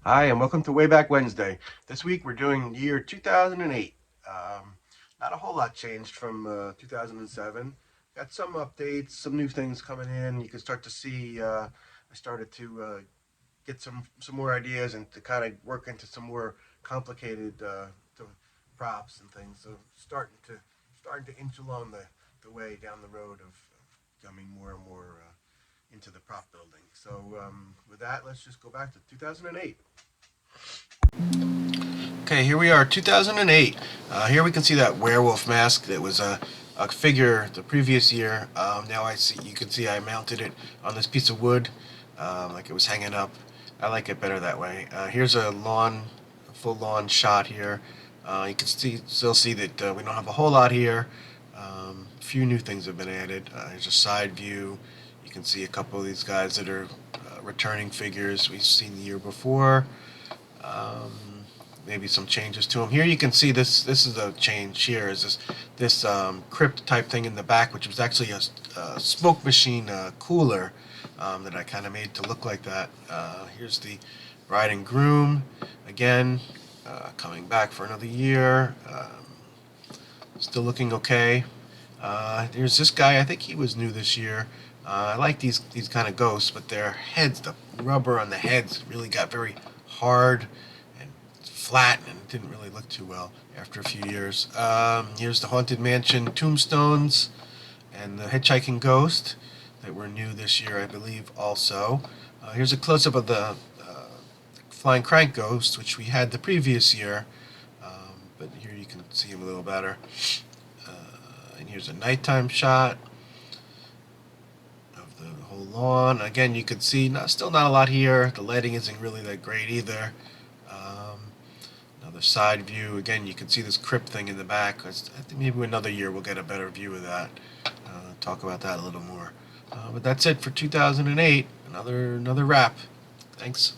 Hi, and welcome to Way Back Wednesday. This week we're doing year 2008. Not a whole lot changed from 2007. Got some updates, some new things coming in. You can start to see. I started to get some more ideas and to kind of work into some more complicated props and things. So starting to inch along the way down the road of becoming more and more into the prop building. So with that, let's just go back to 2008. Okay, here we are, 2008. Here we can see that werewolf mask that was a figure the previous year. Now you can see I mounted it on this piece of wood, like it was hanging up. I like it better that way. Here's a full lawn shot here. You can still see that we don't have a whole lot here. A few new things have been added. Here's a side view. You can see a couple of these guys that are returning figures we've seen the year before. Maybe some changes to them. Here you can see this. This is a change. Here is this crypt type thing in the back, which was actually a smoke machine cooler that I kind of made to look like that. Here's the bride and groom again, coming back for another year. Still looking okay. There's this guy. I think he was new this year. I like these kind of ghosts, but their heads, the rubber on the heads, really got very hard and flat, and it didn't really look too well after a few years. Here's the Haunted Mansion tombstones and the hitchhiking ghost that were new this year, I believe. Also, here's a close-up of the flying crank ghost, which we had the previous year, but here you can see him a little better. And here's a nighttime shot of the whole lawn. Again, you can see still not a lot here. The lighting isn't really that great either. Another side view. Again, you can see this crypt thing in the back. I think maybe another year we'll get a better view of that. Talk about that a little more. But that's it for 2008. Another wrap. Thanks.